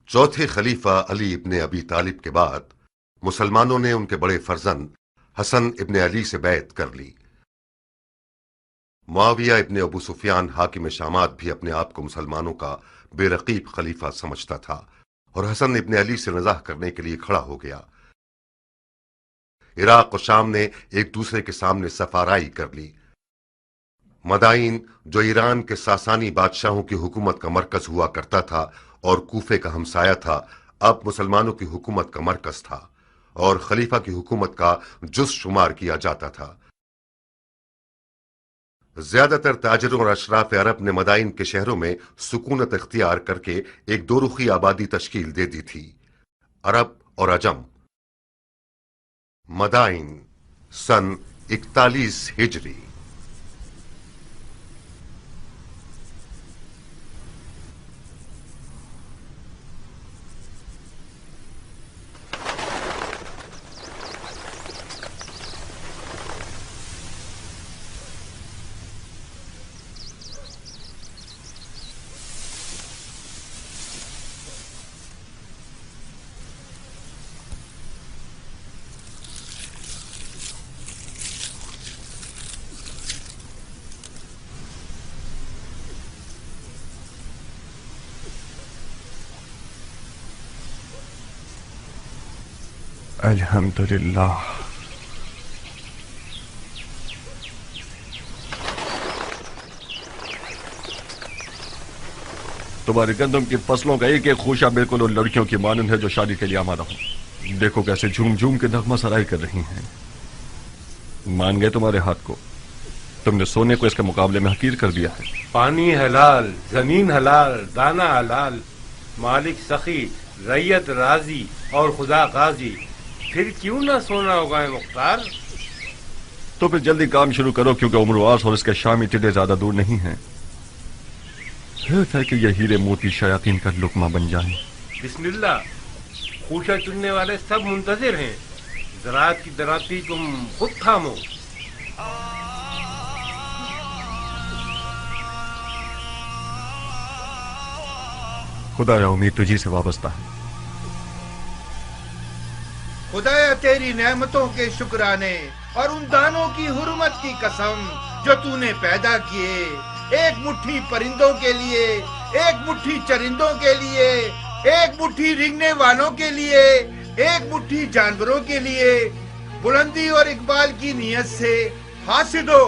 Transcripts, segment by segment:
चौथे खलीफा अली इब्ने अबी तालिब के बाद मुसलमानों ने उनके बड़े फर्जंद हसन इब्ने अली से बैत कर ली। मुआविया इब्ने अबू सुफियान हाकिम शामात भी अपने आप को मुसलमानों का बेरकीब खलीफा समझता था और हसन इब्ने अली से नज़ाह करने के लिए खड़ा हो गया। इराक और शाम ने एक दूसरे के सामने सफाराई कर ली। मदाइन, जो ईरान के सासानी बादशाहों की हुकूमत का मरकज हुआ करता था और कूफे का हमसाया था, अब मुसलमानों की हुकूमत का मरकज था और खलीफा की हुकूमत का जुज़ शुमार किया जाता था। ज्यादातर ताजिरों और अशराफ अरब ने मदाइन के शहरों में सुकूनत इख्तियार करके एक दोरुखी आबादी तश्कील दे दी थी, अरब और अजम। मदाइन सन 41 हिजरी। अल्हम्दुलिल्लाह। तुम्हारी गंदम की फसलों का एक एक खूशा बिल्कुल उन लड़कियों की मानंद है जो शादी के लिए आमादा हो। देखो कैसे झूम झूम के नगमा सराई कर रही हैं। मान गए तुम्हारे हाथ को। तुमने सोने को इसके मुकाबले में हकीर कर दिया है। पानी हलाल, जमीन हलाल, दाना हलाल, मालिक सखी, रैयत राजी और खुदा गाजी, फिर क्यों ना सोना होगा मुख्तार। तो फिर जल्दी काम शुरू करो, क्योंकि उम्रवास और इसके शामी टिड्डे ज्यादा दूर नहीं हैं। है कि ये हीरे मोती शयातीन का लुकमा बन जाए। बिस्मिल्लाह, खूशा चुनने वाले सब मुंतजिर हैं। ज़राअत की दराती तुम खुद थामो। खुदाया उम्मीद तुझी से वाबस्ता है। खुदाया तेरी नेमतों के शुक्राने और उन दानों की हुर्मत की कसम जो तूने पैदा किए, एक मुट्ठी परिंदों के लिए, एक मुट्ठी चरिंदों के लिए, एक मुट्ठी रिंगने वालों के लिए, एक मुट्ठी जानवरों के लिए। बुलंदी और इकबाल की नियत से हासिदों,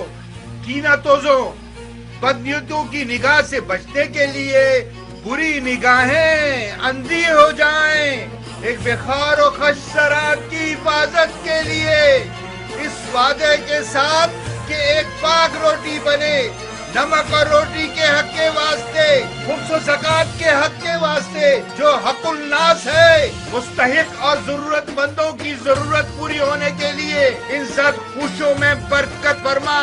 कीना तोजों, बदनियतों की निगाह से बचने के लिए बुरी निगाहें अंधी हो जाएं, एक बेखार और खश सराब की हिफाजत के लिए, इस वादे के साथ कि एक पाक रोटी बने, नमक और रोटी के हक के वास्ते, खुब्स और ज़कात के हक के वास्ते, जो हकुल नास है, मुस्तहिक और जरूरतमंदों की जरूरत पूरी होने के लिए इन सब खुशियों में बरकत फरमा।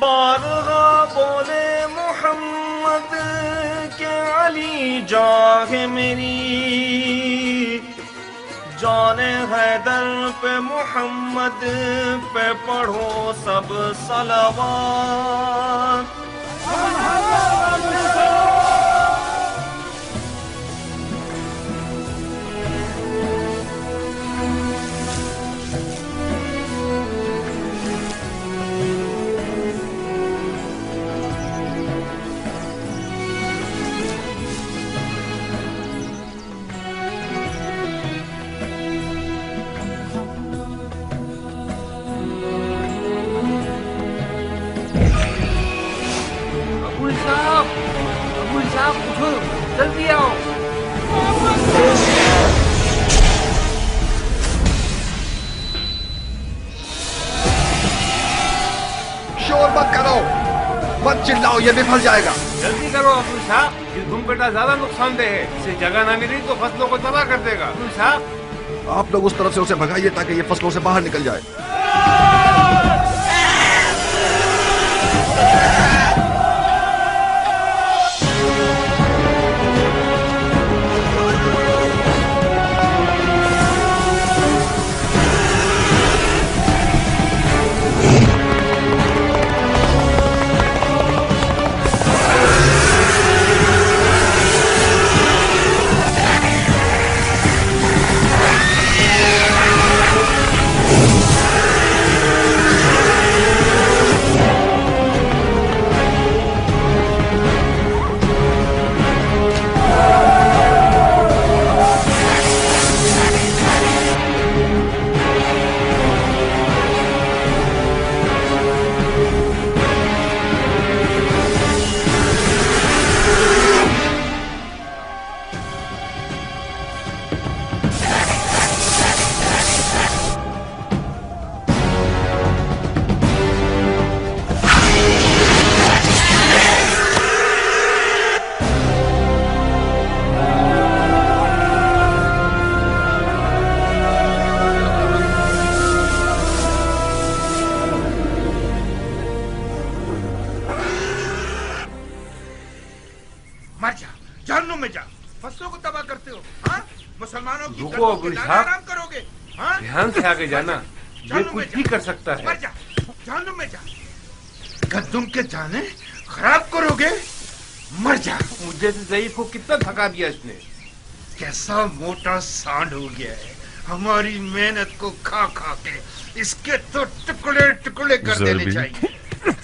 बारगा बोले मोहम्मद के अली जाग मेरी, जाने हैदर पे मोहम्मद पे पढ़ो सब सलावत। अबुल साहब उठो, जल्दी आओ। शोर मत करो, मत चिल्लाओ, ये भी फंस जाएगा। जल्दी करो अबुल साहब, ये घुमकटा ज्यादा नुकसानदेह है, इसे जगह न मिली तो फसलों को तबाह कर देगा। अबुल साहब आप लोग उस तरफ से उसे भगाइए ताकि ये फसलों से बाहर निकल जाए। मर जा, जहन्नुम में जा, फसलों को तबाह करते हो। हाँ, मुसलमानों की रुको गर्दनों अबुल के साहब। आराम करोगे। हाँ, ध्यान से आगे जाना, ये जहन्नुम कुछ में भी जा। कर सकता मर है। जा, जहन्नुम में जा, गद्दुम के जाने खराब करोगे। मर जा। मुझे से ज़ईफ को कितना थका दिया इसने। कैसा मोटा सांड हो गया है, हमारी मेहनत को खा खा के इसके तो टुकड़े टुकड़े कर देने ज़रबी। चाहिए।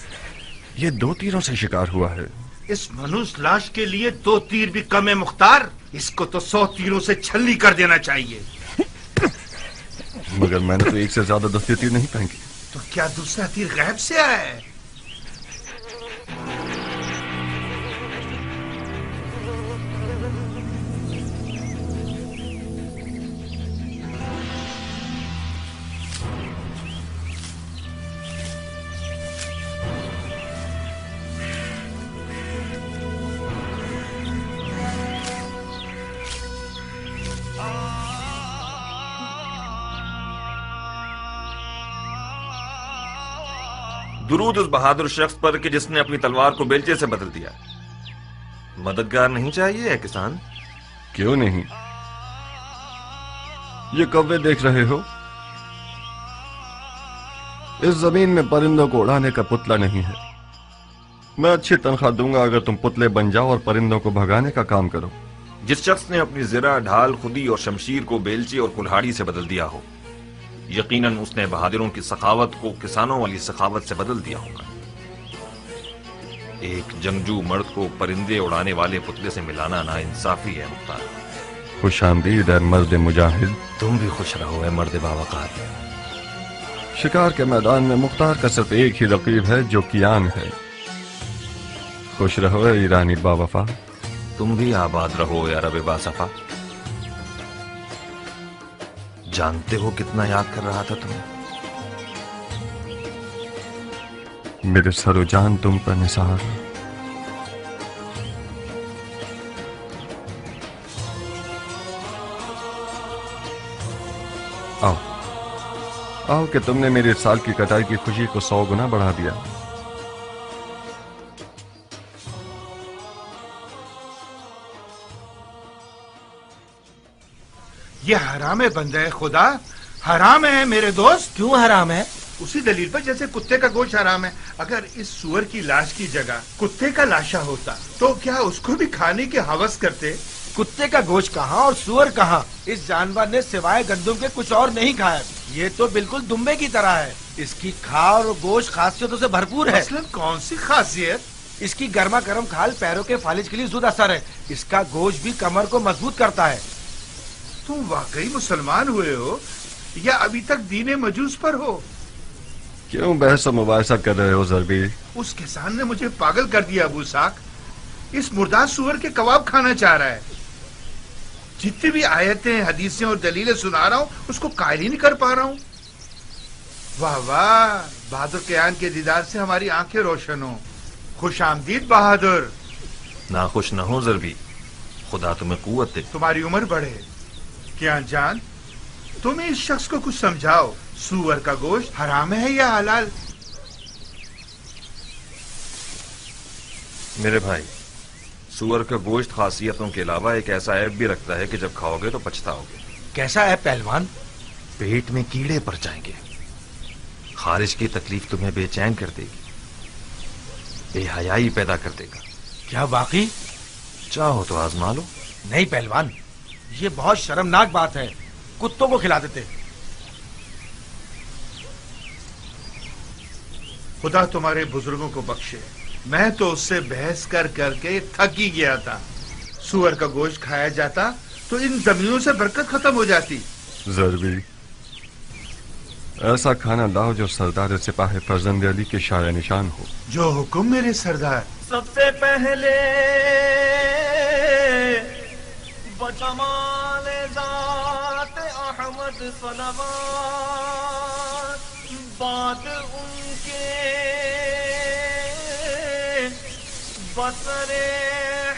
ये 2 तीरों से शिकार हुआ है। इस मनुष्य लाश के लिए 2 तीर भी कम है मुख्तार, इसको तो 100 तीरों से छलनी कर देना चाहिए। मगर मैंने तो 1 से ज्यादा दस्ते तीर नहीं फेंके। तो क्या दूसरा तीर गैब से आया है? दुरूद उस बहादुर शख्स पर कि जिसने अपनी तलवार को बेलचे से बदल दिया। मददगार नहीं चाहिए है किसान? क्यों नहीं? ये कौवे देख रहे हो? इस जमीन में परिंदों को उड़ाने का पुतला नहीं है। मैं अच्छी तनख्वाह दूंगा अगर तुम पुतले बन जाओ और परिंदों को भगाने का काम करो। जिस शख्स ने अपनी ज़रा, ढाल, खुदी और शमशीर को बेलचे और कुल्हाड़ी से बदल दिया हो, यकीनन उसने बहादुरों की सखावत को किसानों वाली सखावत से बदल दिया होगा। ایک جنگجو مرد کو پرندے اڑانے والے پتلے سے ملانا ناانصافی ہے مختار. خوش آمدید اے مرد مجاہد. تم بھی خوش رہو اے مرد باوقار. شکار کے میدان میں مختار کا صرف ایک ہی رقیب ہے جو کیان ہے. خوش رہو اے ایرانی باوفا. تم بھی آباد رہو اے عرب باصفا. جانتے ہو کتنا یاد کر رہا تھا تمہیں. میرے سر و جان تم پر نثار. آؤ آؤ کہ تم نے میرے سال کی کٹائی کی خوشی کو 100 گنا بڑھا دیا. یہ حرام ہے بندہ خدا، حرام ہے میرے دوست. کیوں حرام ہے؟ اسی دلیل پر جیسے کتے کا گوشت حرام ہے. اگر اس سور کی لاش کی جگہ کتے کا لاشا ہوتا تو کیا اس کو بھی کھانے کی ہوس کرتے؟ کتے کا گوشت کہاں اور سور کہاں؟ اس جانور نے سوائے گندم کے کچھ اور نہیں کھایا. یہ تو بالکل دمبے کی طرح ہے. اس کی کھال اور گوشت خاصیتوں سے بھرپور ہے. مثلاً کون سی خاصیت؟ اس کی گرما گرم کھال پیروں کے فالج کے لیے زود اثر ہے. اس کا گوشت بھی کمر کو مضبوط کرتا ہے. تم واقعی مسلمان ہوئے ہو یا ابھی تک دین مجوس پر ہو؟ کیوں بحث و مباحثہ کر رہے ہو ضربی؟ اس کسان نے مجھے پاگل کر دیا ابو ساک. اس مردار سور کے کباب کھانا چاہ رہا ہے. جتنی بھی آیتیں حدیثیں اور دلیلیں سنا رہا ہوں اس کو قائل ہی نہیں کر پا رہا ہوں. واہ واہ، بہادر کیان کے دیدار سے ہماری آنکھیں روشن ہوں. خوش آمدید بہادر. ناخوش نہ ہو ضربی، خدا تمہیں قوت دے. تمہاری عمر بڑھے. کیان جان، تم اس شخص کو کچھ سمجھاؤ. سور کا گوشت حرام ہے یا حلال؟ میرے بھائی، سور کا گوشت خاصیتوں کے علاوہ ایک ایسا عیب بھی رکھتا ہے کہ جب کھاؤ گے تو پچھتاؤ گے. کیسا ہے پہلوان؟ پیٹ میں کیڑے پڑ جائیں گے. خارج کی تکلیف تمہیں بے چین کر دے گی، بے حیائی پیدا کر دے گا. کیا واقعی؟ چاہو تو آزما لو. نہیں پہلوان، یہ بہت شرمناک بات ہے. کتوں کو کھلا دیتے. خدا تمہارے بزرگوں کو بخشے. میں تو اس سے بحث کر کر کے تھک ہی گیا تھا. سور کا گوشت کھایا جاتا تو ان زمینوں سے برکت ختم ہو جاتی. ضربی، ایسا کھانا لاؤ جو سردار سپاہ فرزند علی کے شایع نشان ہو. جو حکم میرے سردار. سب سے پہلے بجمال ذات احمد صلوات، بعد ان کے بصر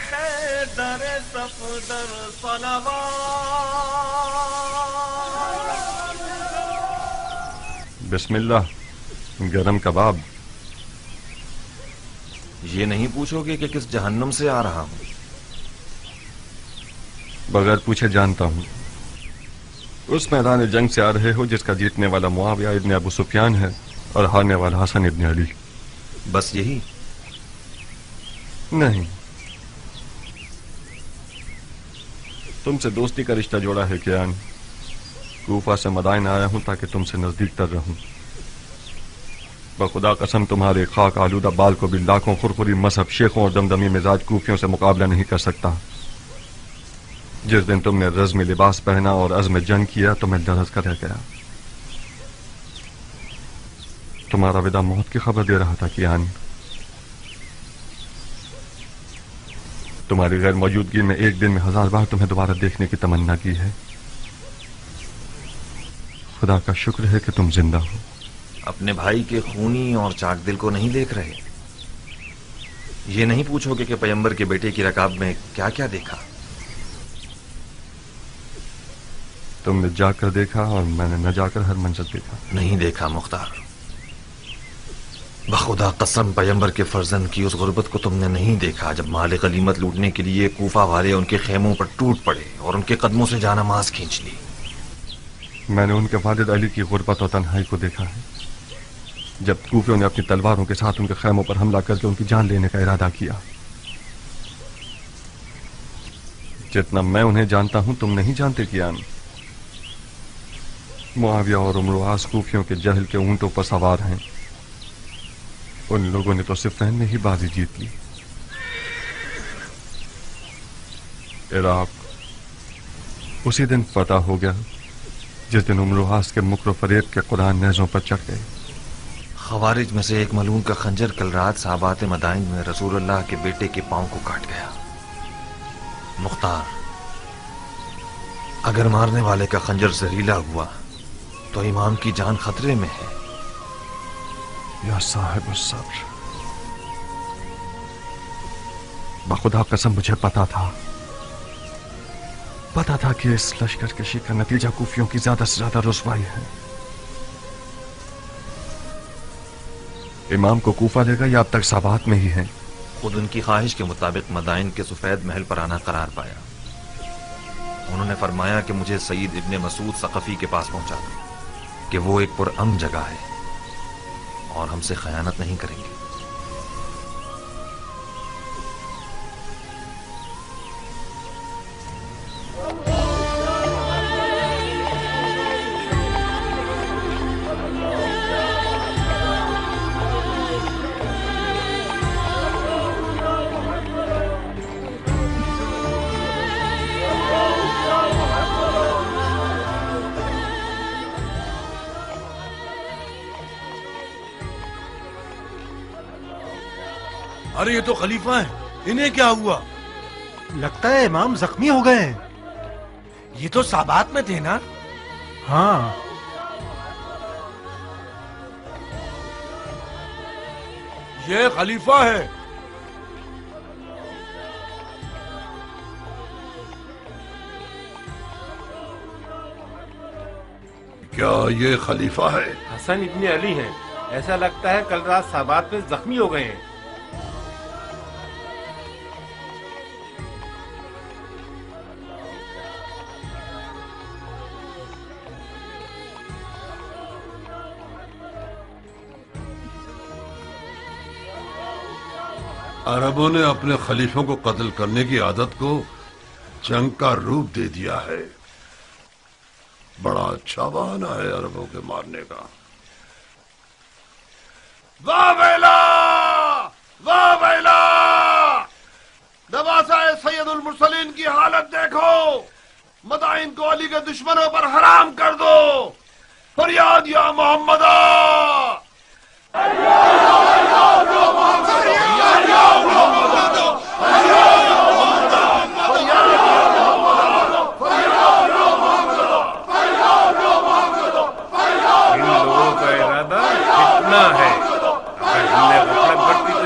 حیدر صفدر صلوات. بسم اللہ. گرم کباب. یہ نہیں پوچھو گے کہ کس جہنم سے آ رہا ہوں. بغیر پوچھے جانتا ہوں. اس میدان جنگ سے آ رہے ہو جس کا جیتنے والا معاویہ ابن ابو سفیان ہے اور ہارنے والا حسن ابن علی. بس یہی؟ نہیں، تم سے دوستی کا رشتہ جوڑا ہے کیان. کوفہ سے مدائن آیا ہوں تاکہ تم سے نزدیک تر رہوں. بخدا قسم تمہارے خاک آلودہ بال کو بھی لاکھوں خرخری مذہب شیخوں اور دمدمی مزاج کوفیوں سے مقابلہ نہیں کر سکتا. جس دن تم نے رزمی لباس پہنا اور عزم جنگ کیا تو میں لرز کر رہ گیا. تمہارا وداع موت کی خبر دے رہا تھا کیان. تمہاری غیر موجودگی میں ایک دن میں 1000 بار تمہیں دوبارہ دیکھنے کی تمنا کی ہے. خدا کا شکر ہے کہ تم زندہ ہو. اپنے بھائی کے خونی اور چاک دل کو نہیں دیکھ رہے. یہ نہیں پوچھو گے کہ پیغمبر کے بیٹے کی رکاب میں کیا کیا دیکھا. تم نے جا کر دیکھا اور میں نے نہ جا کر ہر منظر دیکھا. نہیں دیکھا مختار. بخدا قسم پیغمبر کے فرزند کی اس غربت کو تم نے نہیں دیکھا جب مال غنیمت لوٹنے کے لیے کوفہ والے ان کے خیموں پر ٹوٹ پڑے اور ان کے قدموں سے جانماز کھینچ لی. میں نے ان کے والد علی کی غربت اور تنہائی کو دیکھا ہے جب کوفیوں نے اپنی تلواروں کے ساتھ ان کے خیموں پر حملہ کر کے ان کی جان لینے کا ارادہ کیا. جتنا میں انہیں جانتا ہوں تم نہیں جانتے کیان. معاویہ اور عمرو عاص کوفیوں کے جہل کے اونٹوں پر سوار ہیں. उन लोगों ने तो सिफ़ैन में ही बाजी जीत ली। इराक उसी दिन फतह हो गया जिस दिन उम्र के मुकर फरेब के कुरान नेज़ों पर चढ़ गए। खवारिज में से एक मलून का खंजर कल रात साहबात मदाइन में रसूलुल्लाह के बेटे के पांव को काट गया। मुख्तार, अगर मारने वाले का खंजर जहरीला हुआ तो इमाम की जान खतरे में है। या साहिब सब्र, बखुदा कसम मुझे पता था कि इस लश्कर कशी का नतीजा कूफियों की ज्यादा से ज्यादा रुसवाई है। इमाम को कूफा लेगा या अब तक साबात में ही है? खुद उनकी ख्वाहिश के मुताबिक मदाइन के सफेद महल पर आना करार पाया। उन्होंने फरमाया कि मुझे सईद इब्ने मसूद सकफी के पास पहुंचा दो कि वो एक पुरअमन जगह है और हमसे खयानत नहीं करेंगे। अरे ये तो खलीफा है, इन्हें क्या हुआ? लगता है इमाम जख्मी हो गए हैं। ये तो साबात में थे ना? हाँ, ये खलीफा है। क्या ये खलीफा है? हसन इब्ने अली हैं। ऐसा लगता है कल रात साबात में जख्मी हो गए हैं। अरबों ने अपने खलीफों को कत्ल करने की आदत को जंग का रूप दे दिया है। बड़ा अच्छा बहाना है अरबों के मारने का। वाह बैला, वाह बैला! नवासा सैयदुल मुरसलीन की हालत देखो। मदाइन को अली के दुश्मनों पर हराम कर दो। फरियाद या मोहम्मदा!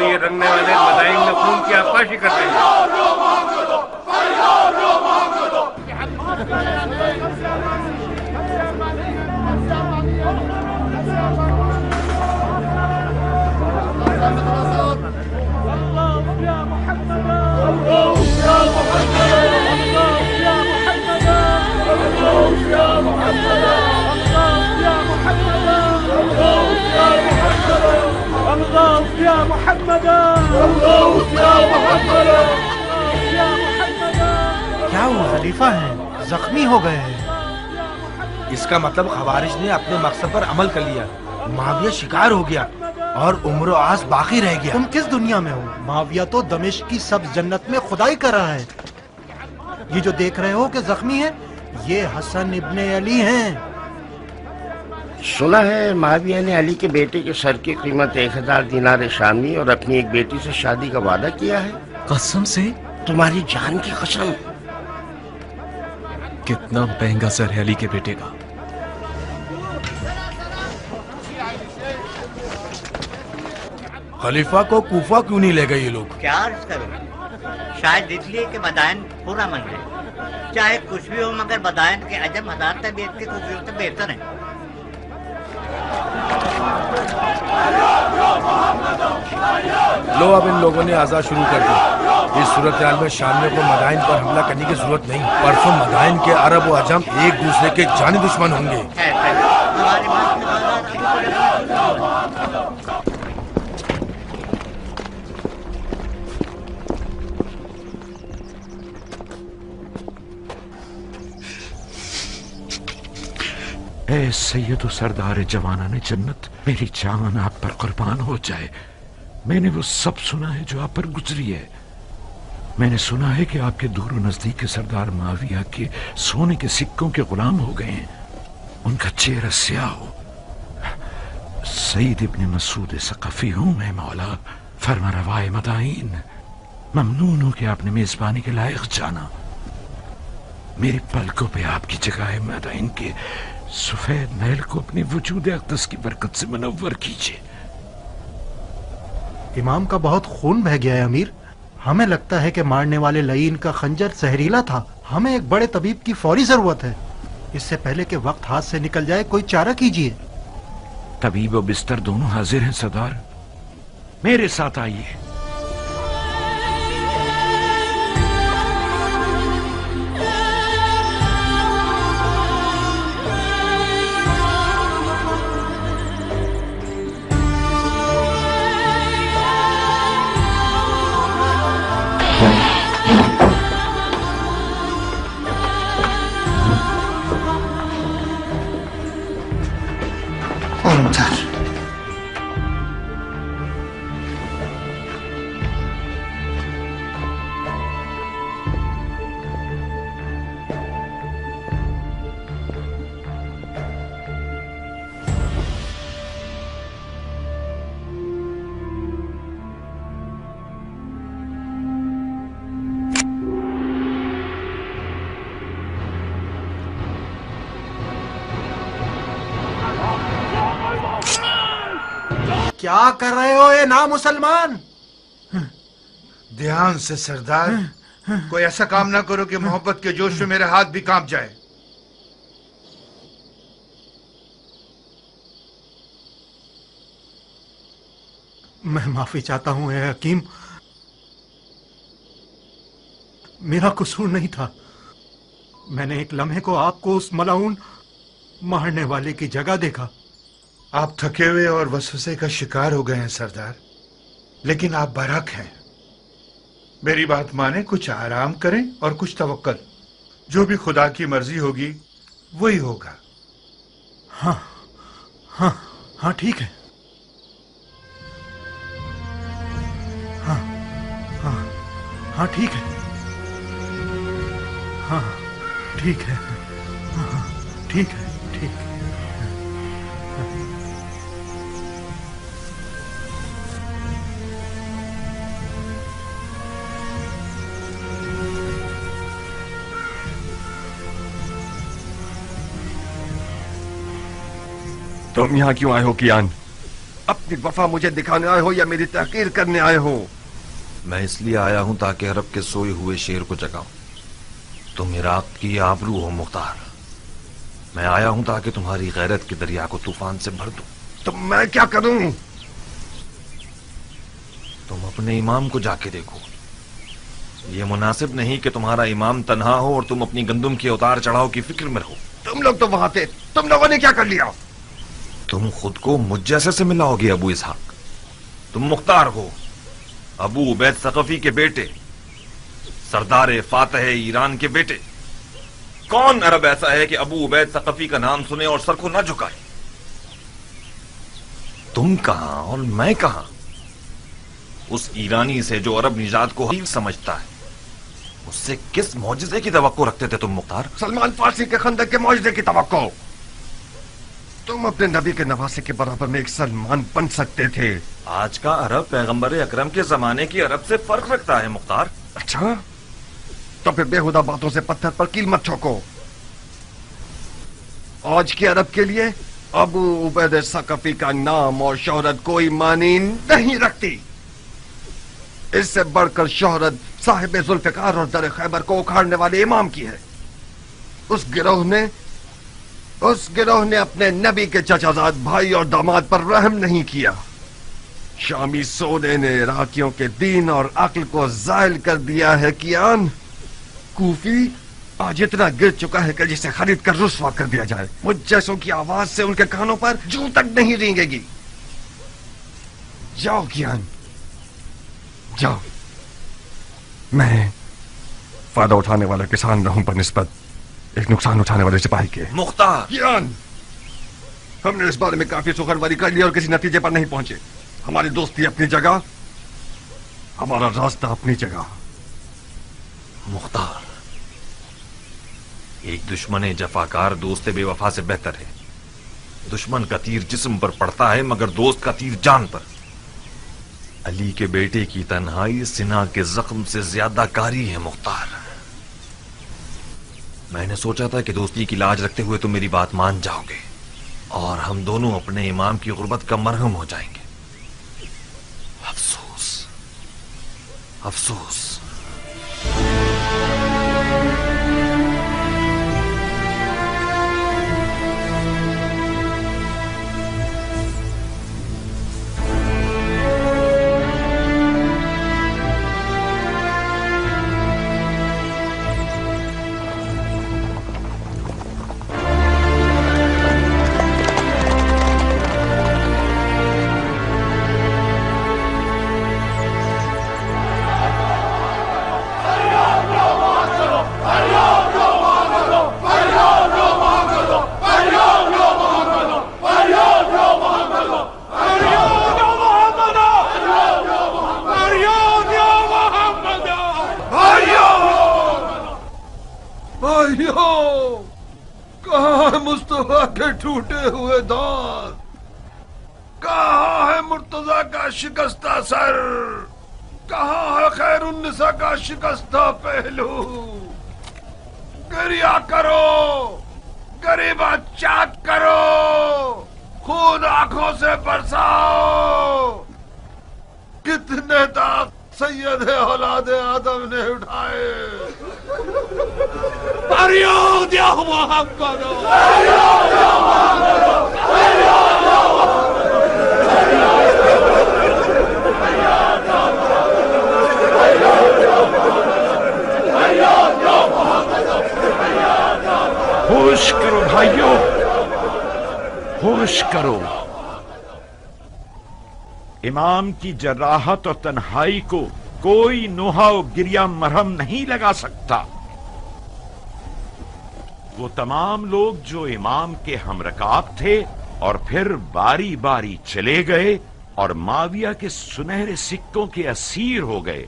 ये रंगने वाले मदाइन में खून की आपाशी करते हैं। क्या वो खलीफा हैं, जख्मी हो गए हैं। इसका मतलब खवारिज ने अपने मकसद पर अमल कर लिया। माविया शिकार हो गया और उम्र आस बाकी रह गया। तुम किस दुनिया में हो? माविया तो दमिश्क की सब्ज जन्नत में खुदाई कर रहा है। ये जो देख रहे हो कि जख्मी है, ये हसन इब्ने अली हैं। सुना है माविया ने अली के बेटे के सर की कीमत 1000 दिनार शामी और अपनी एक बेटी से शादी का वादा किया है। कसम से? तुम्हारी जान की कसम। कितना महंगा सर है अली के बेटे का। खलीफा को कूफा क्यों नहीं ले गए ये लोग? क्या अर्ज करूं? शायद इसलिए कि मदाइन पूरा मन गए। चाहे कुछ भी हो मगर मदाइन के अजम हजार तबीयत के खूबियों से बेहतर है। लो अब इन लोगों ने आजाद शुरू कर दी। इस सूरत हाल में शामियों को मदाइन पर हमला करने की जरूरत नहीं। परसों मदाइन के अरब और अजम एक दूसरे के जानी दुश्मन होंगे। ए सैयद सरदार जवाना ने जन्नत, मेरी जान आप पर कुर्बान हो जाए। میں نے وہ سب سنا ہے جو آپ پر گزری ہے. میں نے سنا ہے کہ آپ کے دور و نزدیک کے سردار معاویہ کے سونے کے سکوں کے غلام ہو گئے ہیں. ان کا چہرہ سیاہ ہو. سعید ابن مسعود ثقفی ہوں میں مولا. فرما روائے مدائن، ممنون ہوں کہ آپ نے میزبانی کے لائق جانا. میری پلکوں پہ آپ کی جگہ ہے مدائن کے سفید محل کو اپنے وجود اقدس کی برکت سے منور کیجیے. امام کا بہت خون بہہ گیا ہے امیر. ہمیں لگتا ہے کہ مارنے والے لعین کا خنجر زہریلا تھا. ہمیں ایک بڑے طبیب کی فوری ضرورت ہے. اس سے پہلے کہ وقت ہاتھ سے نکل جائے کوئی چارہ کیجیے. طبیب و بستر دونوں حاضر ہیں سردار. میرے ساتھ آئیے. کیا کر رہے ہو اے نامسلمان؟ دھیان سے سردار، کوئی ایسا کام نہ کرو کہ محبت کے جوش میں میرے ہاتھ بھی کانپ جائے. میں معافی چاہتا ہوں اے حکیم. میرا قصور نہیں تھا. میں نے ایک لمحے کو آپ کو اس ملعون مارنے والے کی جگہ دیکھا. آپ تھکے ہوئے اور وسوسے کا شکار ہو گئے ہیں سردار، لیکن آپ برحق ہیں. میری بات مانیں، کچھ آرام کریں اور کچھ توکل. جو بھی خدا کی مرضی ہوگی وہی ہوگا. ہاں ہاں ہاں ٹھیک ہے. ہاں ہاں ہاں ٹھیک ہے. ہاں ٹھیک ہے. ہاں ٹھیک ہے. ٹھیک ہے. تم یہاں کیوں آئے ہو کیان؟ اپنی وفا مجھے دکھانے آئے ہو یا میری تحقیر کرنے آئے ہو؟ میں اس لیے آیا ہوں تاکہ عرب کے سوئے ہوئے شیر کو جگاؤں. تم عراق کی آبرو ہو مختار. میں آیا ہوں تاکہ تمہاری غیرت کے دریا کو طوفان سے بھر دوں. تو میں کیا کروں؟ تم اپنے امام کو جا کے دیکھو. یہ مناسب نہیں کہ تمہارا امام تنہا ہو اور تم اپنی گندم کے اتار چڑھاؤ کی فکر میں رہو. تم لوگ تو وہاں تھے، تم لوگوں نے کیا کر لیا؟ تم خود کو مجھ جیسے سے ملاؤ گے ابو اسحاق. تم مختار ہو، ابو عبید ثقفی کے بیٹے، سردار فاتح ایران کے بیٹے. کون عرب ایسا ہے کہ ابو عبید ثقفی کا نام سنے اور سر کو نہ جھکائے؟ تم کہاں اور میں کہاں؟ اس ایرانی سے جو عرب نژاد کو حقیر سمجھتا ہے، اس سے کس معجزے کی توقع رکھتے تھے تم مختار؟ سلمان فارسی کے خندق کے معجزے کی توقع. تم اپنے نبی کے نواسے کے برابر میں ایک سلمان بن سکتے تھے. آج کا عرب پیغمبر اکرم کے زمانے کی عرب سے فرق رکھتا ہے مختار. اچھا، تو پھر بےہودہ باتوں سے پتھر پر کیل مت ٹھوکو. آج کے عرب کے لیے ابو عبید ثقفی کا نام اور شہرت کوئی معنی نہیں رکھتی. اس سے بڑھ کر شہرت صاحب ذوالفقار اور در خیبر کو اکھاڑنے والے امام کی ہے. اس گروہ نے اپنے نبی کے چچا زاد بھائی اور داماد پر رحم نہیں کیا. شامی سودے نے عراقیوں کے دین اور عقل کو زائل کر دیا ہے. کیان کوفی آج اتنا گر چکا ہے کہ جسے خرید کر رسوا کر دیا جائے. مجھ جیسوں کی آواز سے ان کے کانوں پر جوں تک نہیں رینگے گی. جاؤ کیان، جاؤ. میں فائدہ اٹھانے والا کسان رہوں پر نسبت ایک نقصان اٹھانے والے سپاہی کے. مختار، کیان، ہم نے اس بارے میں کافی سخنوری کر لی اور کسی نتیجے پر نہیں پہنچے. ہماری دوستی اپنی جگہ हमारा रास्ता अपनी जगह। मुख्तार, एक दुश्मन जफाकार दोस्त बेवफा से बेहतर है। दुश्मन का तीर जिस्म पर पड़ता है मगर दोस्त का तीर जान पर। अली के बेटे की तन्हाई सिना के जख्म से ज्यादा कारी है मुख्तार। मैंने सोचा था कि दोस्ती की लाज रखते हुए तुम मेरी बात मान जाओगे और हम दोनों अपने इमाम की गुर्बत का मरहम हो जाएंगे। अफसोस, अफसोस। कहाँ है मुस्तफा के टूटे हुए दांत? कहाँ है मुर्तजा का शिकस्ता सर? कहाँ है खैरुन्निसा का शिकस्ता पहलू? गरिया करो, गरीबा चाक करो, खून आंखों से बरसाओ। कितने दाग सैयद औलाद आदम ने उठाए। फरियाद या मोहम्मद, होश करो भाइयों, होश करो। इमाम की जराहत और तन्हाई को कोई नोहा और गिरिया मरहम नहीं लगा सकता। वो तमाम लोग जो इमाम के हमरकाब थे और फिर बारी बारी चले गए और माविया के सुनहरे सिक्कों के असीर हो गए,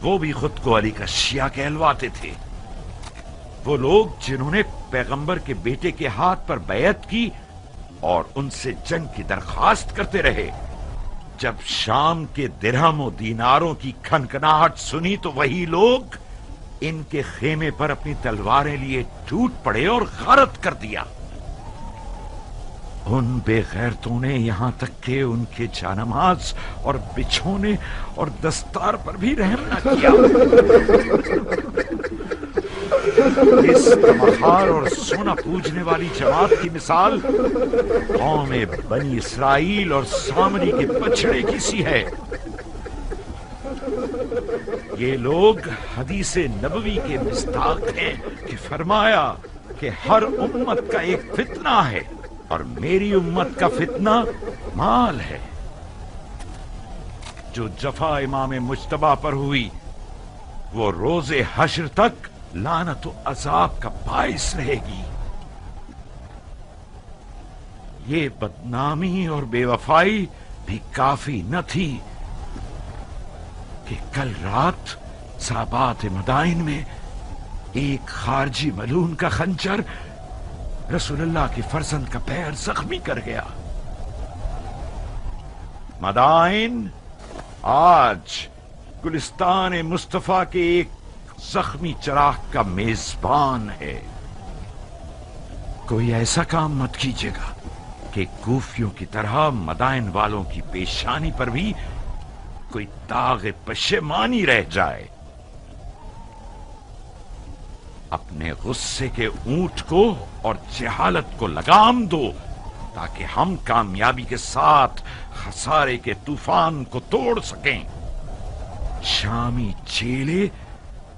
वो भी खुद को अली का शिया कहलवाते थे। वो लोग जिन्होंने पैगंबर के बेटे के हाथ पर बैयत की और उनसे जंग की दरखास्त करते रहे। जब शाम के दिरहम और दीनारों की खनखनाहट सुनी तो वही लोग इनके खेमे पर अपनी तलवारें लिए टूट पड़े और गारत कर दिया। उन बेगैरतों ने यहां तक के उनके जानमाज और बिछोने और दस्तार पर भी रहम न किया। इस तमखार और सोना पूजने वाली जमात की मिसाल कौम बनी इसराइल और सामरी के बछड़े की सी है। ये लोग हदीसे नबवी के मिस्ताक हैं कि फरमाया कि हर उम्मत का एक फितना है और मेरी उम्मत का फितना माल है। जो जफा इमाम मुज्तबा पर हुई वो रोजे हश्र तक लानत व अजाब का बाइस रहेगी। ये बदनामी और बेवफाई भी काफी न थी कि कल रात साबात मदाइन में एक खारजी मलून का खंजर रसूलुल्लाह के फर्जंद का पैर जख्मी कर गया। मदाइन आज गुलिस्तान मुस्तफा के एक जख्मी चराग का मेजबान है। कोई ऐसा काम मत कीजिएगा कि कूफियों की तरह मदाइन वालों की पेशानी पर भी कोई दाग पशेमानी रह जाए। अपने गुस्से के ऊंट को और जहालत को लगाम दो ताकि हम कामयाबी के साथ खसारे के तूफान को तोड़ सकें। शामी चेले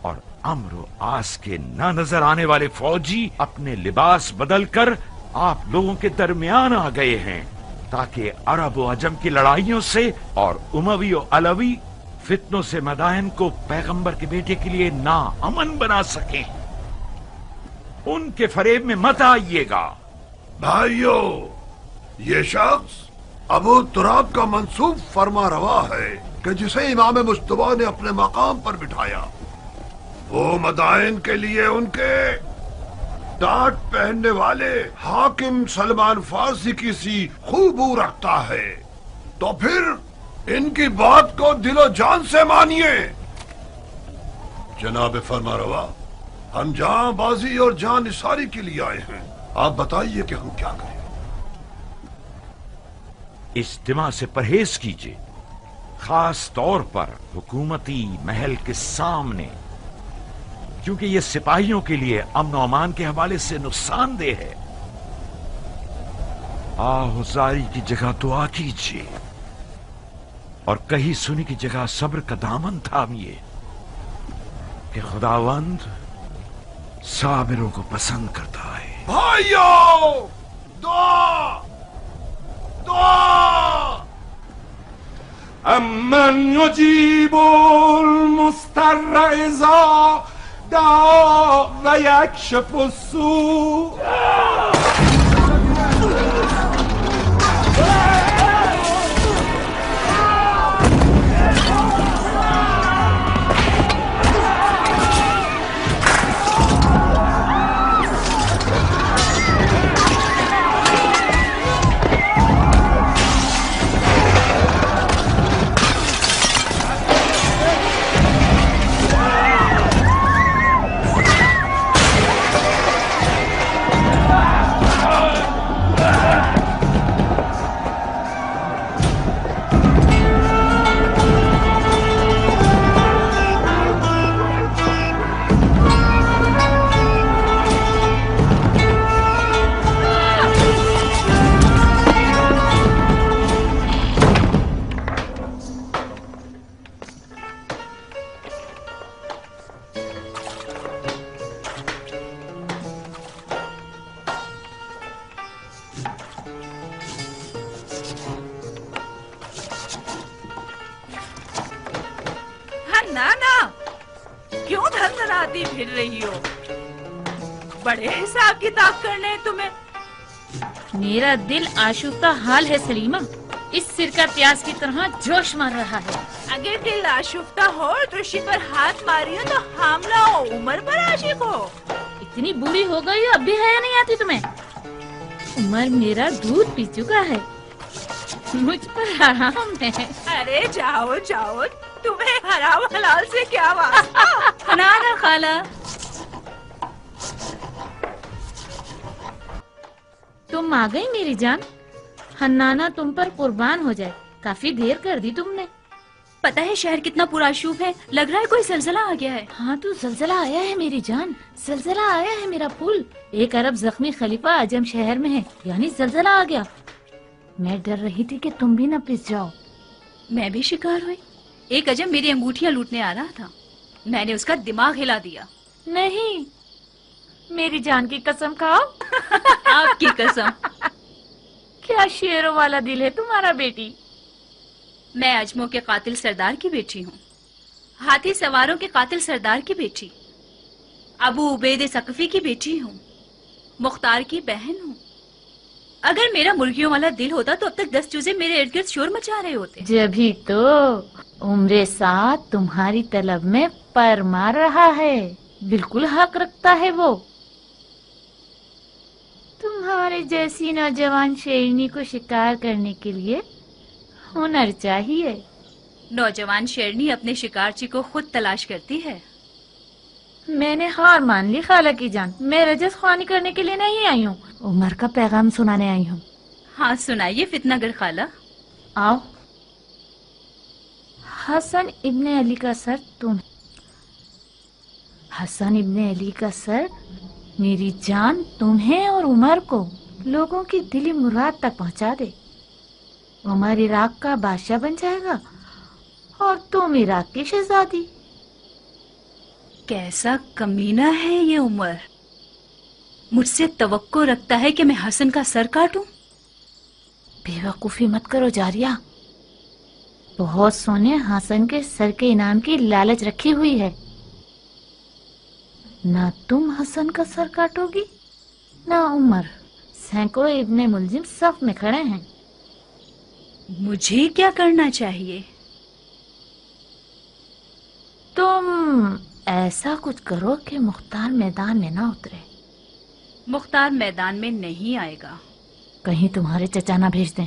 और अम्र आस के न नजर आने वाले फौजी अपने लिबास बदलकर आप लोगों के दरमियान आ गए हैं ताकि अरब व अजम की लड़ाइयों से और उमवी और अलवी फितनों से मदाइन को पैगंबर के बेटे के लिए ना अमन बना सकें। उनके फरेब में मत आइएगा। भाइयों, ये शख्स अबू तुराब का मंसूब फरमा रवा है। کہ جسے امام مجتبی نے اپنے مقام پر بٹھایا وہ مدائن کے لیے ان کے ڈانٹ پہننے والے حاکم سلمان فارسی کی سی خوبو رکھتا ہے، تو پھر ان کی بات کو دل و جان سے مانیے۔ جناب فرمانروا، ہم جان بازی اور جان نثاری کے لیے آئے ہیں، آپ بتائیے کہ ہم کیا کریں۔ اجتماع سے پرہیز کیجیے، خاص طور پر حکومتی محل کے سامنے، کیونکہ یہ سپاہیوں کے لیے امن و امان کے حوالے سے نقصان دہ ہے۔ آہوزاری کی جگہ دعا کیجیے اور کہیں سنی کی جگہ صبر کا دامن تھامیے کہ خداوند صابروں کو پسند کرتا ہے۔ بھائیو، دعا دعا۔ امن یجیب المضطر اذا دعا و یکشف السوء۔ بڑے حساب کتاب کرنے تمہیں۔ میرا دل آشفتہ حال ہے سلیمہ، اس سرکہ پیاز کی طرح جوش مار رہا ہے۔ اگر دل آشفتہ ہو اور رشی پر ہاتھ ماری ہو تو حاملہ ہو، عمر پر عاشق ہو۔ اتنی بوڑھی ہو گئی ہو اب بھی حیا نہیں آتی تمہیں؟ عمر میرا دودھ پی چکا ہے، مجھ پر حرام ہے۔ ارے جاؤ جاؤ، تمہیں حرام حلال سے کیا واسطہ؟ حنانا خالہ، تم آ گئی میری جان؟ حنانا تم پر قربان ہو جائے، کافی دیر کر دی تم نے۔ پتہ ہے شہر کتنا پرآشوب ہے، لگ رہا ہے کوئی زلزلہ آ گیا ہے۔ ہاں تو زلزلہ آیا ہے میری جان، زلزلہ آیا ہے میرا پھول۔ ایک ارب زخمی خلیفہ عجم شہر میں ہے، یعنی زلزلہ آ گیا۔ میں ڈر رہی تھی کہ تم بھی نہ پس جاؤ۔ میں بھی شکار ہوئی، ایک عجم میری انگوٹھیاں لوٹنے آ رہا تھا، میں نے اس کا دماغ ہلا دیا۔ نہیں، میری جان کی قسم کھاؤ۔ آپ کی قسم۔ کیا شیروں والا دل ہے تمہارا بیٹی۔ میں اجموں کے قاتل سردار کی بیٹی ہوں، ہاتھی سواروں کے قاتل سردار کی بیٹی، ابو عبید ثقفی کی بیٹی ہوں، مختار کی بہن ہوں۔ اگر میرا مرغیوں والا دل ہوتا تو اب تک 10 چوزے میرے ارد گرد شور مچا رہے ہوتے۔ جبھی تو عمر ساتھ تمہاری طلب میں پر مار رہا ہے، بالکل حق رکھتا ہے وہ۔ تمہارے جیسی نوجوان شیرنی کو شکار کرنے کے لیے ہنر چاہیے۔ نوجوان شیرنی اپنے شکارچی کو خود تلاش کرتی ہے۔ میں نے ہار مان لی خالہ کی جان، میں رجس خوانی کرنے کے لیے نہیں آئی ہوں، عمر کا پیغام سنانے آئی ہوں۔ ہاں سنائیے فتنہ گر خالہ۔ آؤ۔ حسن ابن علی کا سر تم، حسن ابن علی کا سر میری جان تمہیں اور عمر کو لوگوں کی دلی مراد تک پہنچا دے۔ عمر عراق کا بادشاہ بن جائے گا اور تم عراق کی شہزادی۔ کیسا کمینہ ہے یہ عمر، مجھ سے توقع رکھتا ہے کہ میں حسن کا سر کاٹوں۔ بے وقوفی مت کرو جاریہ، بہت سونے حسن کے سر کے انعام کی لالچ رکھی ہوئی ہے۔ نہ تم حسن کا سر کاٹو گی نہ عمر، سینکڑوں ابن ملزم صف میں کھڑے ہیں۔ مجھے کیا کرنا چاہیے؟ तुम ऐसा कुछ करो कि मुख्तार मैदान में ना उतरे। मुख्तार मैदान में नहीं आएगा। कहीं तुम्हारे चचा ना भेज दें।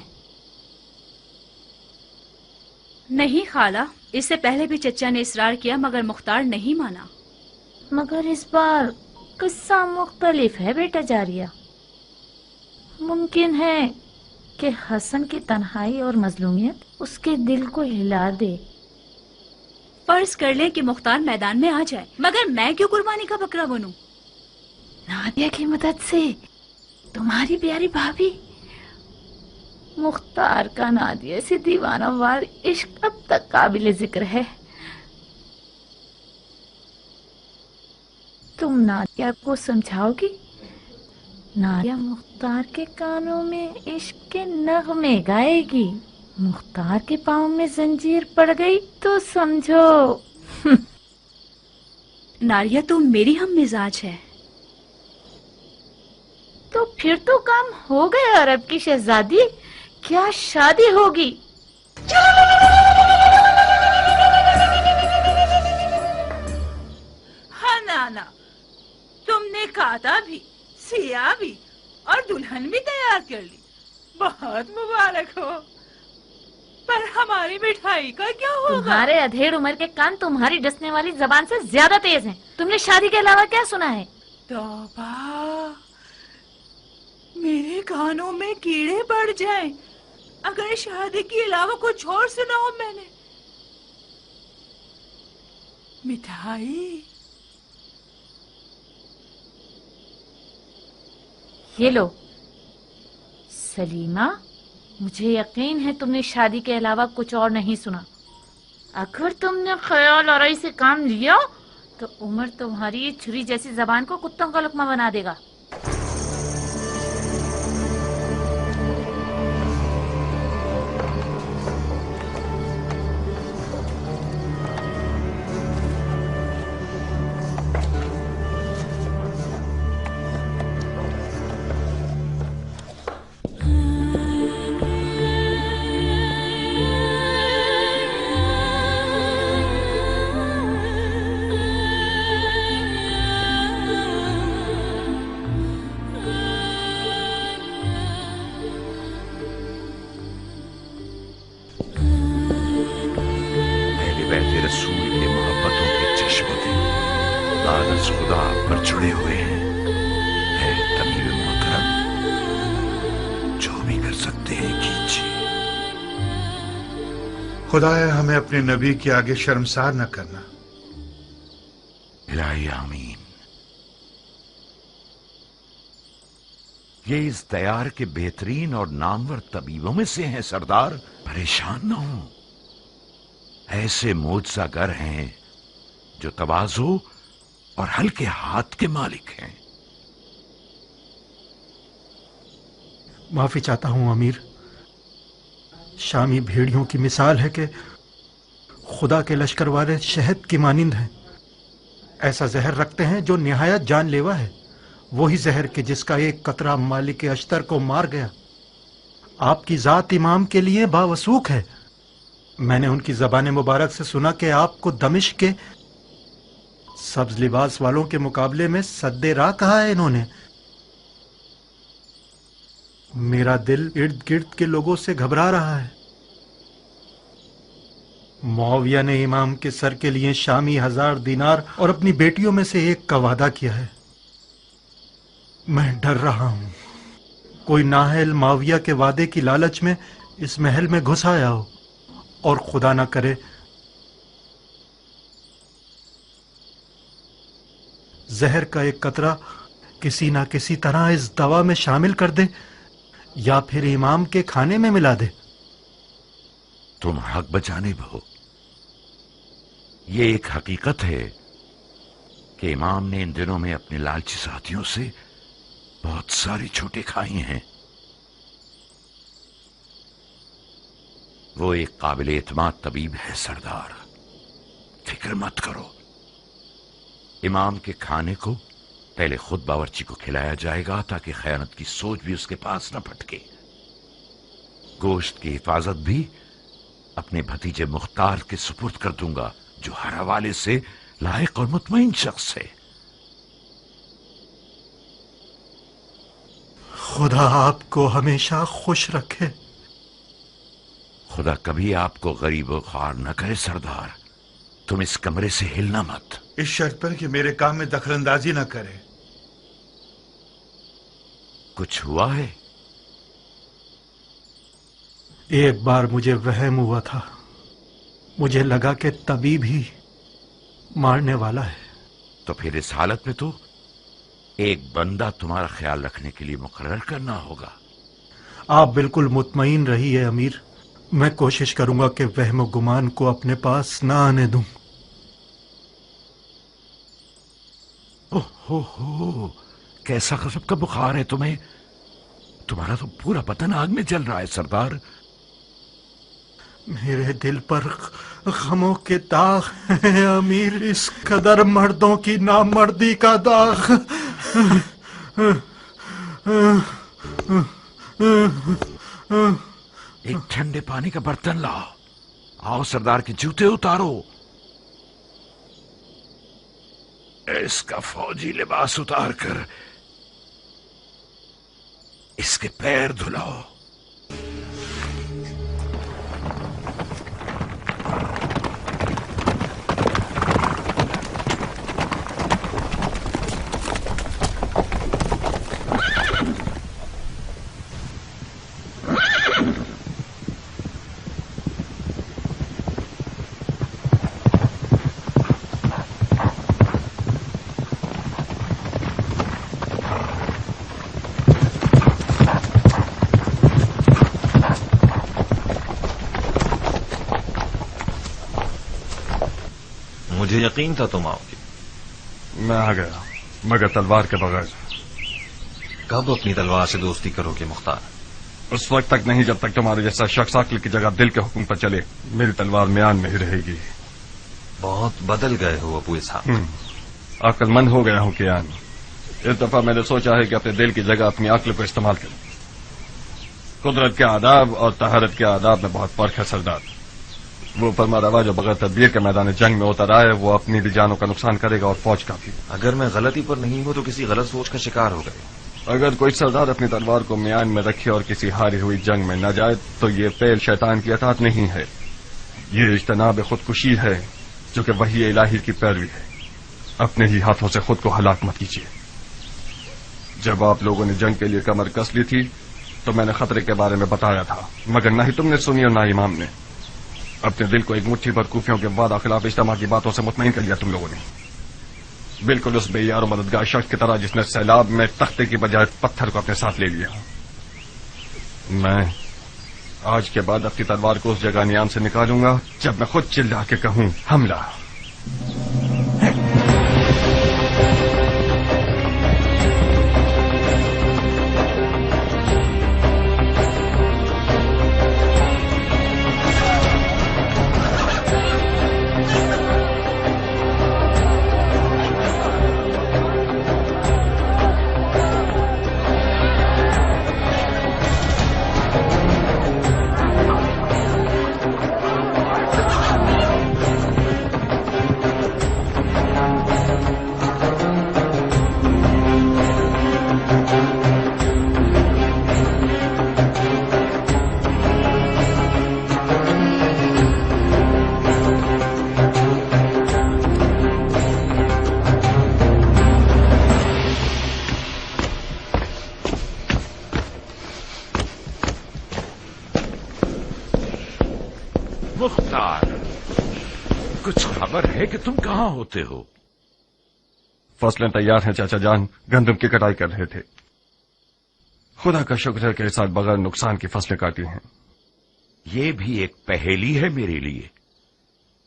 नहीं खाला, इससे पहले भी चचा ने इसरार किया मगर मुख्तार नहीं माना। मगर इस बार किस्सा मुख्तलिफ है बेटा जारिया। मुमकिन है कि हसन की तन्हाई और मजलूमियत उसके दिल को हिला दे। फर्ज कर लें कि मुख्तार मैदान में आ जाए, मगर मैं क्यों कुर्बानी का बकरा बनूं? नादिया की मदद से तुम्हारी प्यारी भाभी। मुख्तार का नादिया से दीवाना वार इश्क अब तक काबिल जिक्र है। तुम नादिया को समझाओगी? नादिया मुख्तार के कानों में इश्क के नगमे गाएगी। मुख्तार के पाँव में जंजीर पड़ गई तो समझो। नारिया तो मेरी हम मिजाज है। तो फिर तो काम हो गया अरब की शहजादी। क्या शादी होगी? हाँ नाना, तुमने कादा भी, सिया भी और दुल्हन भी तैयार कर ली। बहुत मुबारक हो। पर हमारी मिठाई का क्या होगा? तुम्हारे अधेड़ उम्र के कान तुम्हारी डसने वाली जबान से ज्यादा तेज हैं। तुमने शादी के अलावा क्या सुना है? तौबा, मेरे कानों में कीड़े पड़ जाएं अगर शादी के अलावा कुछ और सुना हो मैंने। मिठाई ये लो। सलीमा, मुझे यकीन है तुमने शादी के अलावा कुछ और नहीं सुना। अगर तुमने ख्याल आराई से काम लिया तो उमर तुम्हारी ये छुरी जैसी जबान को कुत्तों का लुकमा बना देगा। खुदा पर जुड़े हुए हैं। है तमीम मोहतरम, जो भी कर सकते हैं कीजिए। खुदाया हमें अपने नबी के आगे शर्मसार न करना। इलाही आमीन। ये इस दयार के बेहतरीन और नामवर तबीबों में से हैं सरदार। परेशान न हो। ऐसे मोजज़ागर हैं जो तवाज़ु और हल्के हाथ के मालिक हैं। माफी चाहता हूं अमीर। शामी भेड़ियों की मिसाल है कि खुदा के लश्कर वाले शहद की मानिंद हैं। ऐसा जहर रखते हैं जो निहायत जानलेवा है। वही जहर के जिसका एक कतरा मालिक अश्तर को मार गया। आपकी जात इमाम के लिए बावसूख है। मैंने उनकी ज़बान मुबारक से सुना कि आपको दमिश्क के सब्ज लिबास वालों के मुकाबले में सद्दे राह कहा है इन्होंने। मेरा दिल इर्द गिर्द के लोगों से घबरा रहा है। मुआविया ने इमाम के सर के लिए शामी 1000 दीनार और अपनी बेटियों में से एक का वादा किया है। मैं डर रहा हूं कोई नाहल मुआविया के वादे की लालच में इस महल में घुस आया हो और खुदा ना करे जहर का एक कतरा किसी ना किसी तरह इस दवा में शामिल कर दे या फिर इमाम के खाने में मिला दे। तुम हक बजानिब हो। ये एक हकीकत है कि इमाम ने इन दिनों में अपने लालची साथियों से बहुत सारी छूटें खाई हैं। वो एक काबिल एतमाद तबीब है सरदार, फिक्र मत करो। इमाम के खाने को पहले खुद बावर्ची को खिलाया जाएगा ताकि खयानत की सोच भी उसके पास न भटके। गोश्त की हिफाजत भी अपने भतीजे मुख्तार के सुपुर्द कर दूंगा जो हर हवाले से लायक और मुतमईन शख्स है। खुदा आपको हमेशा खुश रखे। खुदा कभी आपको गरीब और ख्वार न करे सरदार। तुम इस कमरे से हिलना मत। इस शर्त पर कि मेरे काम में दखलंदाजी न करे। कुछ हुआ है? एक बार मुझे वहम हुआ था, मुझे लगा कि तबीब ही मारने वाला है। तो फिर इस हालत में तो एक बंदा तुम्हारा ख्याल रखने के लिए मुकर्रर करना होगा। आप बिल्कुल मुतमईन रहिए अमीर, मैं कोशिश करूंगा कि वहम व गुमान को अपने पास ना आने दूं। ओहो, कैसा गजब का बुखार है तुम्हें। तुम्हारा तो पूरा बदन आग में जल रहा है सरदार। मेरे दिल पर गमों के दाग हैं अमीर, इस कदर मर्दों की नामर्दी का दाग। एक ठंडे पानी का बर्तन लाओ। आओ सरदार के जूते उतारो। इसका फौजी लिबास उतार कर इसके पैर धुलाओ। मुझे यकीन था तुम आओगे। मैं आ गया, मगर तलवार के बगैर। कब अपनी तलवार से दोस्ती करोगे मुख्तार? उस वक्त तक नहीं जब तक तुम्हारे जैसा शख्स अक्ल की जगह दिल के हुक्म पर चले। मेरी तलवार म्यान में ही रहेगी। बहुत बदल गए हो अबू इसहाक। अक्लमंद हो गया हूं कियान। इस दफा मैंने सोचा है कि अपने दिल की जगह अपनी अक्ल को इस्तेमाल करूं। कुदरत के आदाब और तहारत के आदाब में बहुत फर्क है सरदार। वो फरमा रवा जो बगैर तदबीर के मैदान जंग में उतर आए वो अपनी भी जानों का नुकसान करेगा और फौज का भी। अगर मैं गलती पर नहीं हूं तो किसी गलत सोच का शिकार हो गए। अगर कोई सरदार अपनी तलवार को म्यान में रखे और किसी हारी हुई जंग में न जाए तो ये फेल शैतान की अताअत नहीं है, ये इज्तनाब खुदकुशी है जो कि वही इलाही की पैरवी है। अपने ही हाथों से खुद को हलाक मत कीजिए। जब आप लोगों ने जंग के लिए कमर कस ली थी तो मैंने खतरे के बारे में बताया था, मगर न ही तुमने सुनी और न इमाम ने। अपने दिल को एक मुट्ठी भर कूफियों के वादा खिलाफ इज्तिमा की बातों से मुतमईन कर लिया तुम लोगों ने, बिल्कुल उस बेयार और मददगार शख्स की तरह जिसने सैलाब में तख्ते की बजाय पत्थर को अपने साथ ले लिया। मैं आज के बाद अपनी तलवार को उस जगह नियाम से निकालूंगा जब मैं खुद चिल्ला के कहूं हमला। मुख्तार, कुछ खबर है कि तुम कहां होते हो? फसलें तैयार हैं चाचा जान, गंदम की कटाई कर रहे थे। खुदा का शुक्र है कि इस साल बगैर नुकसान की फसलें काटी हैं। ये भी एक पहेली है मेरे लिए।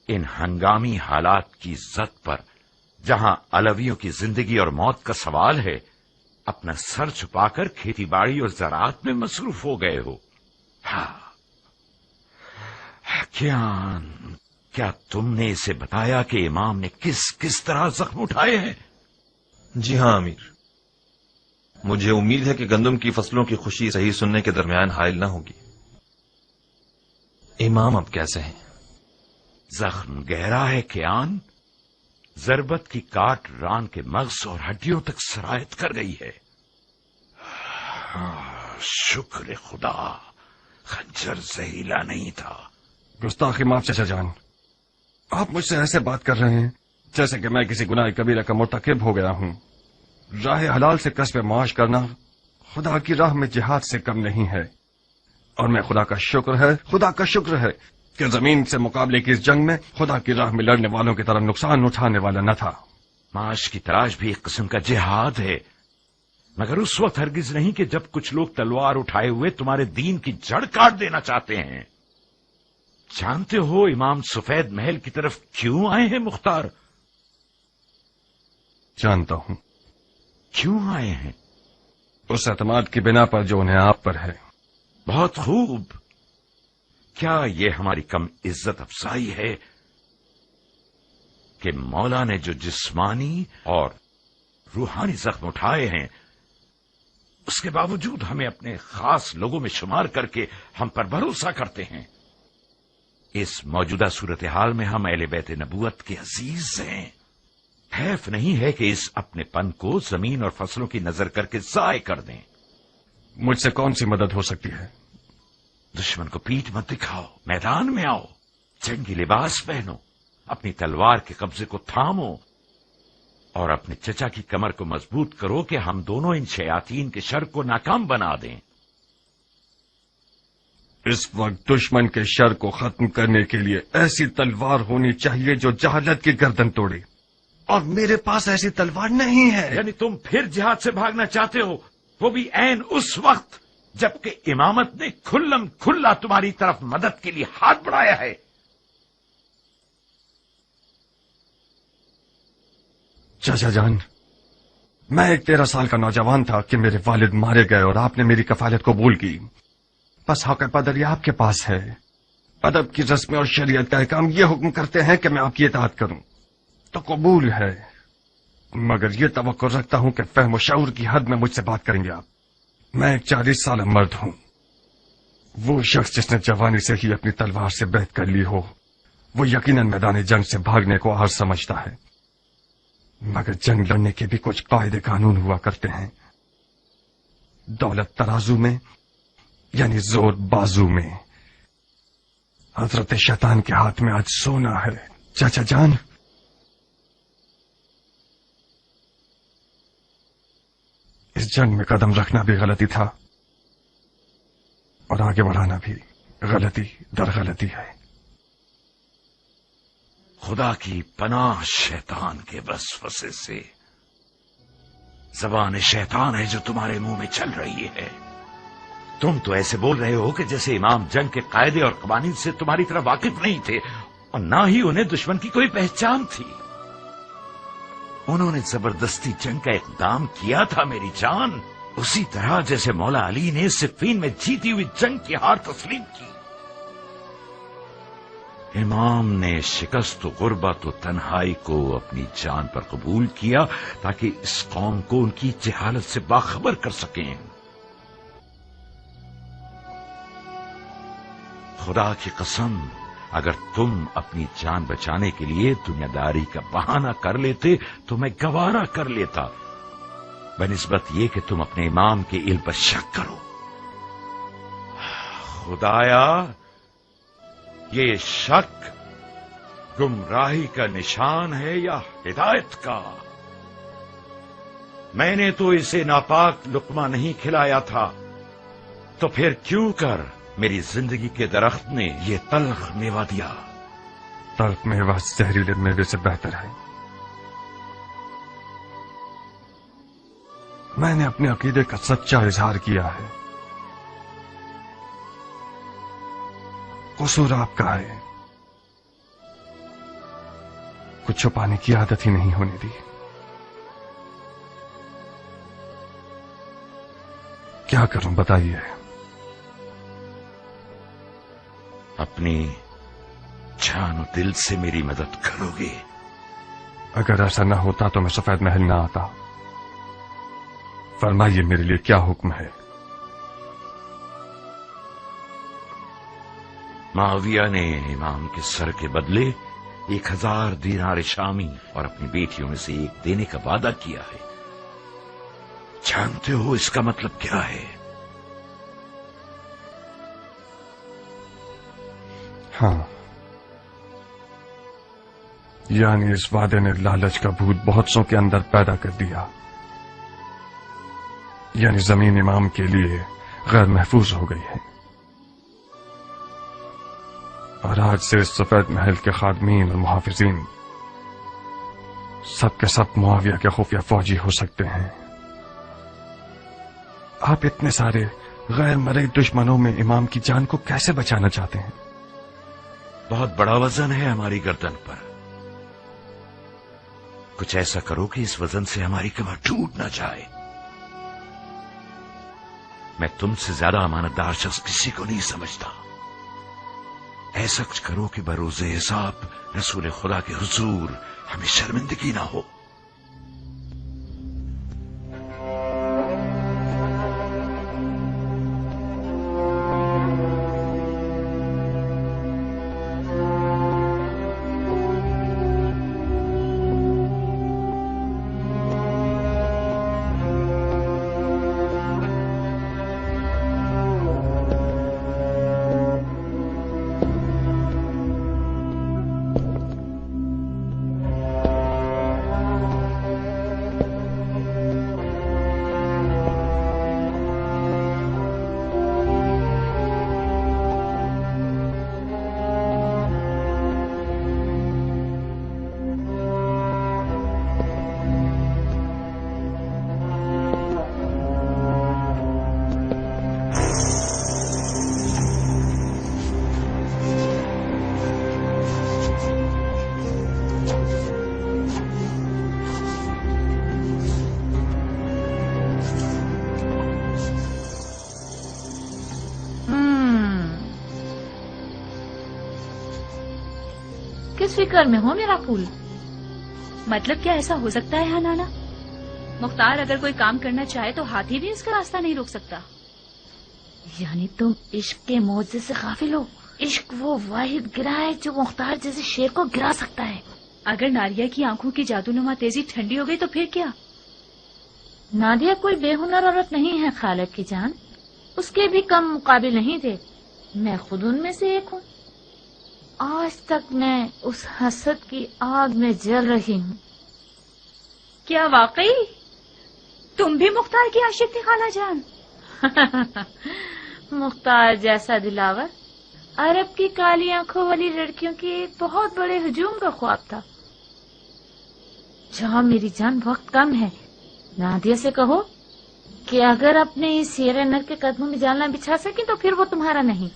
इन हंगामी हालात की जद पर जहां अलवियों की जिंदगी और मौत का सवाल है, अपना सर छुपाकर खेतीबाड़ी और ज़राअत में मसरूफ हो गए हो। हाँ, क्या तुमने इसे बताया कि इमाम ने किस किस तरह जख्म उठाए हैं? जी हाँ अमीर, मुझे उम्मीद है कि गंदम की फसलों की खुशी सही सुनने के दरमियान हायल न होगी। इमाम अब कैसे हैं? जख्म गहरा है कियान। जरबत की काट रान के मग्ज और हड्डियों तक सरायत कर गई है। शुक्र खुदा, खंजर जहरीला नहीं था। गुस्ताखी माफ चाचा जान, आप मुझसे ऐसे बात कर रहे हैं जैसे कि मैं किसी गुनाह कबीरा का मुर्तकिब हो गया हूं। राह हलाल से कस्ब माश करना खुदा की राह में जिहाद से कम नहीं है। और मैं खुदा का शुक्र है कि जमीन से मुकाबले की इस जंग में खुदा की राह में लड़ने वालों की तरह नुकसान उठाने वाला न था। माश की तलाश भी एक किस्म का जिहाद है, मगर उस वक्त हरगिज नहीं कि जब कुछ लोग तलवार उठाए हुए तुम्हारे दीन की जड़ काट देना चाहते हैं। जानते हो इमाम सफेद महल की तरफ क्यों आए हैं मुख्तार? जानता हूं। क्यों आए हैं? उस एतमाद की बिना पर जो उन्हें आप पर है। बहुत खूब। क्या ये हमारी कम इज्जत अफजाई है कि मौला ने जो जिस्मानी और रूहानी जख्म उठाए हैं, उसके बावजूद हमें अपने खास लोगों में शुमार करके हम पर भरोसा करते हैं। इस मौजूदा सूरत हाल में हम अहले बैत नबूवत के अजीज हैं। हैफ नहीं है कि इस अपने पन को जमीन और फसलों की नजर करके जाय कर दें। मुझसे कौन सी मदद हो सकती है? दुश्मन को पीठ मत दिखाओ, मैदान में आओ, जंगी लिबास पहनो, अपनी तलवार के कब्जे को थामो और अपने चचा की कमर को मजबूत करो कि हम दोनों इन शयातीन के शर को नाकाम बना दें। इस वक्त दुश्मन के शर को खत्म करने के लिए ऐसी तलवार होनी चाहिए जो जहालत की गर्दन तोड़े, और मेरे पास ऐसी तलवार नहीं है। यानी तुम फिर जिहाद से भागना चाहते हो, वो भी ऐन उस वक्त जबकि इमामत ने खुल्लम खुल्ला तुम्हारी तरफ मदद के लिए हाथ बढ़ाया है। चाचा जान, मैं एक 13 साल का नौजवान था कि मेरे वालिद मारे गए और आपने मेरी कफालत कबूल की। बस हक पदर आपके पास है। अदब की रस्में और शरीयत का काम ये हुक्म करते हैं कि मैं आपकी इताअत करूं, तो कबूल है, मगर ये तवक्को रखता हूं कि फहम और शऊर की हद में मुझसे बात करेंगे आप। मैं एक 40 साल मर्द हूं। वो शख्स जिसने जवानी से ही अपनी तलवार से बैत कर ली हो, वो यकीनन मैदान जंग से भागने को आर समझता है, मगर जंग लड़ने के भी कुछ कायदे कानून हुआ करते हैं। दौलत तराजू में यानी जोर बाजू में। हजरत शैतान के हाथ में आज सोना है। चाचा जान, इस जंग में कदम रखना भी गलती था और आगे बढ़ाना भी गलती दर गलती है। खुदा की पनाह शैतान के वसवसे से। जबान शैतान है जो तुम्हारे मुंह में चल रही है। तुम तो ऐसे बोल रहे हो कि जैसे इमाम जंग के कायदे और कवानीन से तुम्हारी तरह वाकिफ नहीं थे और ना ही उन्हें दुश्मन की कोई पहचान थी। उन्होंने जबरदस्ती जंग का इक़दाम किया था मेरी जान, उसी तरह जैसे मौला अली ने सिफ़ीन में जीती हुई जंग की हार तस्लीम की। इमाम ने शिकस्त गुर्बत और तन्हाई को अपनी जान पर कबूल किया ताकि इस कौम को उनकी जहालत से बाखबर कर सकें। खुदा की कसम, अगर तुम अपनी जान बचाने के लिए दुनियादारी का बहाना कर लेते तो मैं गवारा कर लेता, बनिस्बत ये कि तुम अपने इमाम के इल्म पर शक करो। खुदाया, ये शक गुमराही का निशान है या हिदायत का? मैंने तो इसे नापाक लुकमा नहीं खिलाया था, तो फिर क्यों कर मेरी जिंदगी के दरख्त ने ये तल्ख मेवा दिया? तल्ख मेवा जहरीले मेवे से बेहतर है। मैंने अपने अकीदे का सच्चा इजहार किया है। कसूर आपका है, कुछ छुपाने की आदत ही नहीं होने दी। क्या करूं बताइए? अपनी जान दिल से मेरी मदद करोगे? अगर ऐसा न होता तो मैं सफेद महल न आता। फरमाइए मेरे लिए क्या हुक्म है? मुआविया ने इमाम के सर के बदले 1000 दीनार शामी और अपनी बेटियों में से एक देने का वादा किया है। जानते हो इसका मतलब क्या है? हाँ, यानी इस वादे ने लालच का भूत बहुत सौ के अंदर पैदा कर दिया। यानी जमीन इमाम के लिए गैर महफूज हो गई है और आज से इस सफेद महल के खादमीन और मुहाफिजीन सब के सब मुआविया के खुफिया फौजी हो सकते हैं। आप इतने सारे गैर मरे दुश्मनों में इमाम की जान को कैसे बचाना चाहते हैं? बहुत बड़ा वजन है हमारी गर्दन पर। कुछ ऐसा करो कि इस वजन से हमारी कमर टूट न जाए। मैं तुमसे ज्यादा अमानतदार शख्स किसी को नहीं समझता। ऐसा कुछ करो कि बरोज़े हिसाब रसूल खुदा के हुजूर हमें शर्मिंदगी ना हो। किस फिक्र में हो मेरा फूल? मतलब क्या ऐसा हो सकता है हनाना? मुख्तार अगर कोई काम करना चाहे तो हाथी भी इसका रास्ता नहीं रोक सकता। यानी तुम इश्क के मौजे से गाफिल हो। इश्क वो वाहिद गिरा है जो मुख्तार जैसे शेर को गिरा सकता है। अगर नादिया की आंखों की जादूनुमा तेजी ठंडी हो गई तो फिर क्या? नादिया कोई बेहुनर औरत नहीं है खालिद की जान, उसके भी कम मुकाबिल नहीं थे। मैं खुद उनमें से एक हूँ। आज तक मैं उस हसद की आग में जल रही हूँ। क्या वाकई तुम भी मुख्तार की आशिक थी खाला जान? मुख्तार जैसा दिलावर अरब की काली आंखों वाली लड़कियों की एक बहुत बड़े हुजूम का ख्वाब था। जाओ मेरी जान, वक्त कम है। नादिया से कहो कि अगर अपने इस शेर नर के कदमों में जालना बिछा सके तो फिर वो तुम्हारा नहीं।